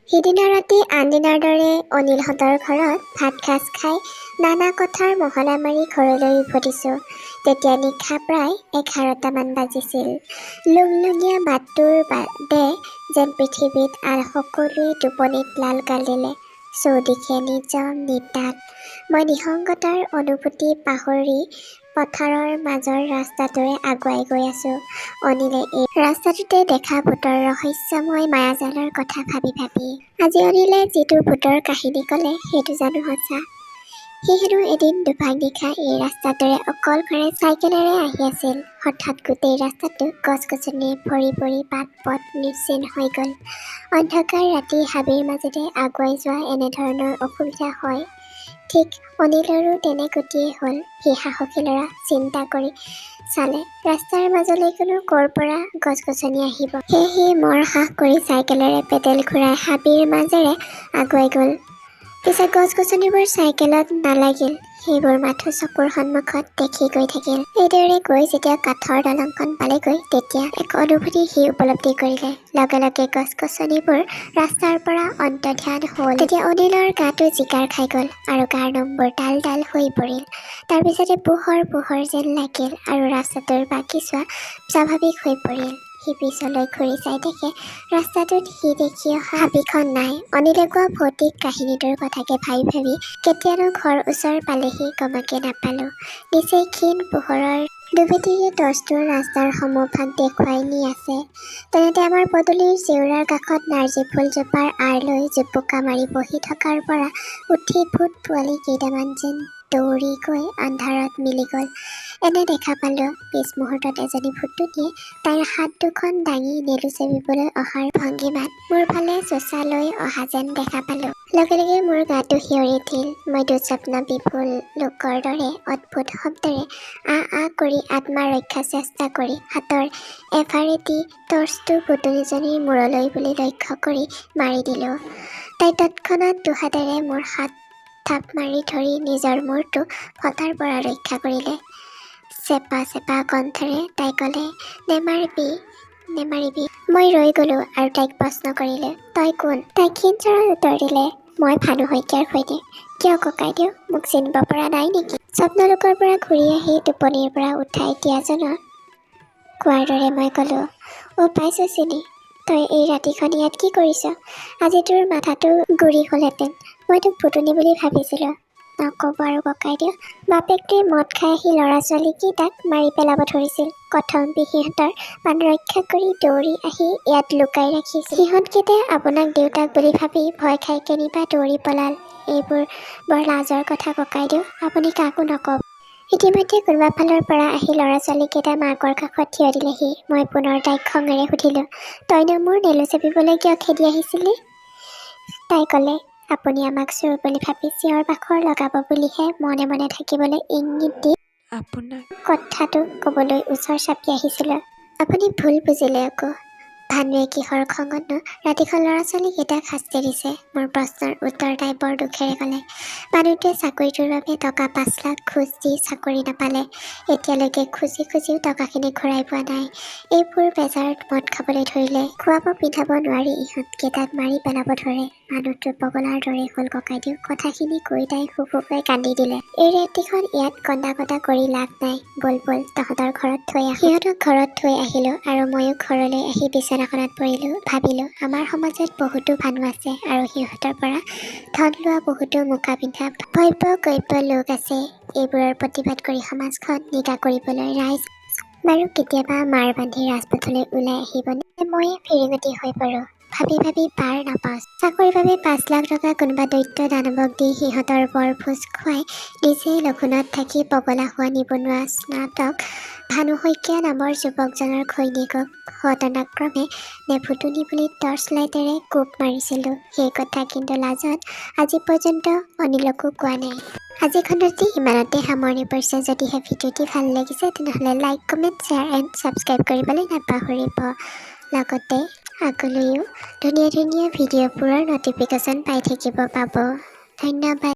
সিদিনা ৰাতি আনদিনাৰ দৰে অনিলহঁতৰ ঘৰত ভাত সাজ খাই নানা কথাৰ মহলা মাৰি ঘৰলৈ উভতিছোঁ। তেতিয়া নিশা প্ৰায় 11টামান বাজিছিল। লুংলুঙীয়া মাতটোৰ বাদে যেন পৃথিৱীত আন সকলোৱে টোপনিত লাল গালিলে। চৌদিশে নিজাম নিতাঁত। মই নিসংগতাৰ অনুভূতি পাহৰি পথাৰৰ মাজৰ ৰাস্তাটোৰে আগুৱাই গৈ আছোঁ। অনিলে এই ৰাস্তাটোতে দেখা ভূতৰ ৰহস্যময় মায়াজালৰ কথা ভাবি আজি অনিলে যিটো ভূতৰ কাহিনী ক'লে সেইটো জানো সঁচা? সি হেনো এদিন দুভাগ নিশা এই ৰাস্তাটোৰে অকলশৰে চাইকেলেৰে আহি আছিল। হঠাৎ গোটেই ৰাস্তাটো গছ-গছনিৰে ভৰি পৰি বাট-পথ নিশ্চিহ্ন হৈ গ'ল। অন্ধকাৰ ৰাতি হাবিৰ মাজেৰে আগুৱাই যোৱা এনেধৰণৰ অসুবিধা হয়। ঠিক অনিলৰো তেনে গতিয়েই হ'ল। সি সাহসী ল'ৰা, চিন্তা কৰি চালে ৰাস্তাৰ মাজলৈকেনো ক'ৰ পৰা গছ-গছনি আহিব। সেয়ে সি মৰ সাহ কৰি চাইকেলেৰে পেডেল ঘূৰাই হাবিৰ মাজেৰে আগুৱাই গ'ল। পিছে গছ-গছনিবোৰ চাইকেলত নালাগিল, সেইবোৰ মাথো চকুৰ সন্মুখত দেখি গৈ থাকিল। এইদৰে গৈ যেতিয়া কাঠৰ দলংখন পালেগৈ তেতিয়া এক অনুভূতি সি উপলব্ধি কৰিলে। লগে লগে গছ-গছনিবোৰ ৰাস্তাৰ পৰা অন্তৰ্ধান হ'ল। তেতিয়া অনিলৰ গাটো জিকাৰ খাই গ'ল আৰু গাৰ নোমবোৰ ডাল ডাল হৈ পৰিল। তাৰ পিছতে পোহৰ যেন লাগিল আৰু ৰাস্তাটোৰ বাকী চোৱা স্বাভাৱিক হৈ পৰিল। সি পিছলৈ ঘূৰি চাই দেখে ৰাস্তাটোত সি দেখি অহা হাবিখন নাই। অনিলে কোৱা ভৌতিক কাহিনীটোৰ কথাকে ভাবি কেতিয়ানো ঘৰ ওচৰ পালেহি গমকে নাপালোঁ। নিচেই ক্ষীণ পোহৰৰ দুবেটেৰীয়া টৰ্চটো ৰাস্তাৰ সমূহভাগ দেখুৱাই নি আছে। তেনেতে আমাৰ পদূলিৰ জেউৰাৰ কাষত নাৰ্জী ফুলজোপাৰ আঁৰ লৈ জুপুকা মাৰি বহি থকাৰ পৰা উঠি ভূত পোৱালি কেইটামান যেন দৌৰি গৈ আন্ধাৰত মিলি গ'ল। এনে দেখা পালোঁ পিছ মুহূৰ্তত এজনী ভুতুকিয়ে তাইৰ হাত দুখন দাঙি নেলু চেপিবলৈ অহাৰ ভংগীমাত মোৰ ফালে চোঁচা লৈ অহা যেন দেখা পালোঁ। লগে লগে মোৰ গাটো শিয়ৰি উঠিল। মই দুস্বপ্ন বিপুল লোকৰ দৰে অদ্ভুত শব্দৰে আ কৰি আত্মা ৰক্ষা চেষ্টা কৰি হাতৰ এফাৰেদি টৰ্চটো ভুতুনিজনীৰ মূৰলৈ বুলি লক্ষ্য কৰি মাৰি দিলোঁ। তাই তৎক্ষণাৎ দুহাতেৰে মোৰ হাত থাপ মাৰি ধৰি নিজৰ মূৰটো ফটাৰ পৰা ৰক্ষা কৰিলে। চেপা কণ্ঠৰে তাই ক'লে, নেমাৰিবি। মই ৰৈ গ'লোঁ আৰু তাইক প্ৰশ্ন কৰিলোঁ, তই কোন? তাই ক্ষীণ স্বৰত উত্তৰ দিলে, মই ভানু শইকীয়াৰ সৈতে। কিয় ককাইদেউ, মোক চিনিব পৰা নাই নেকি? স্বপ্নলোকৰ পৰা ঘূৰি আহি টোপনিৰ পৰা উঠাই দিয়াজনৰ কোৱাৰ দৰে মই ক'লোঁ, পাইছোঁ চিনি। তই এই ৰাতিখন ইয়াত কি কৰিছ? আজি তোৰ মাথাটো গুৰি হ'লহেঁতেন। মই তোক ভুতুনি বুলি ভাবিছিলোঁ। নক'ব আৰু ককাইদেউ, বাপেকটোৱে মদ খাই আহি ল'ৰা-ছোৱালীকেইটাক মাৰি পেলাব ধৰিছিল। কথমপি সিহঁতৰ প্ৰাণ ৰক্ষা কৰি দৌৰি আহি ইয়াত লুকাই ৰাখিছিল। সিহঁতকেইটাই আপোনাক দেউতাক বুলি ভাবি ভয় খাই কেনিবা দৌৰি পলাল। এইবোৰ বৰ লাজৰ কথা ককাইদেউ, আপুনি কাকো নক'ব। ইতিমধ্যে কোনোবা ফালৰ পৰা আহি ল'ৰা-ছোৱালীকেইটা মাকৰ কাষত থিয় দিলেহি। মই পুনৰ তাইক খঙেৰে সুধিলোঁ, তইনো মোৰ নেলু চেপিবলৈ কিয় খেদি আহিছিলি? তাই ক'লে, আপুনি আমাক চোৰ বুলি ভাবি চিঞৰ-বাখৰ লগাব বুলিহে মনে মনে থাকিবলৈ ইংগিত দি আপোনাক কথাটো ক'বলৈ ওচৰ চাপি আহিছিলোঁ। আপুনি ভুল বুজিলে আকৌ। ভানুৱে কিহৰ খঙতনো ৰাতিখন ল'ৰা-ছোৱালীকেইটাক শাস্তি দিছে? মোৰ প্ৰশ্নৰ উত্তৰ তাই বৰ দুখেৰে ক'লে, ভানুটোৱে চাকৰিটোৰ বাবে টকা 5 লাখ ঘোচ দি চাকৰি নাপালে। এতিয়ালৈকে খুজিও টকাখিনি ঘূৰাই পোৱা নাই। এইবোৰ বেজাৰত মদ খাবলৈ ধৰিলে। খোৱাব পিন্ধাব নোৱাৰি ইহঁতকেইটাক মাৰি পেলাব ধৰে। ভানুটো পগলাৰ দৰে হ'ল ককাইদেউ। কথাখিনি কৈ তাই হুক-হুককৈ কান্দি দিলে। এই ৰাতিখন ইয়াত কন্দা-কটা কৰি লাভ নাই। ব'ল তহঁতৰ ঘৰত থৈ আহ। সিহঁতক ঘৰত থৈ আহিলোঁ আৰু ময়ো ঘৰলৈ আহি বিচনাখনত পৰিলোঁ। ভাবিলোঁ আমাৰ সমাজত বহুতো ভানু আছে আৰু সিহঁতৰ পৰা ধন লোৱা বহুতো মোকা পিন্ধা ভব্য-গব্য লোক আছে। এইবোৰৰ প্ৰতিবাদ কৰি সমাজখন নিকা কৰিবলৈ ৰাইজ বাৰু কেতিয়াবা মাৰ বান্ধি ৰাজপথলৈ ওলাই আহিবনে? ময়ে ফিৰিঙতি হৈ পৰোঁ। ভাবি পাৰ নাপাওঁ। চাকৰিৰ বাবে 5 লাখ টকা কোনোবা দৈত্য দানৱক দি সিহঁতৰ বৰভোজ খুৱাই নিজেই লঘোণত থাকি পগলা হোৱা নিবনুৱা স্নাতক ভানু শইকীয়া নামৰ যুৱকজনৰ ঘৈণীয়েকক ঘটনাক্ৰমে ভুতুনি বুলি টৰ্চ লাইটেৰে কোব মাৰিছিলোঁ। সেই কথা কিন্তু লাজত আজি পৰ্যন্ত অনিলকো কোৱা নাই। আজি খণ্ডটি ইমানতে সামৰণি পৰিছে। যদিহে ভিডিঅ'টি ভাল লাগিছে তেনেহ'লে like, comment, share and subscribe কৰিবলৈ নাপাহৰিব। লগতে আগলৈও ধুনীয়া ভিডিঅ'বোৰৰ ন'টিফিকেশ্যন পাই থাকিব পাব। ধন্যবাদ।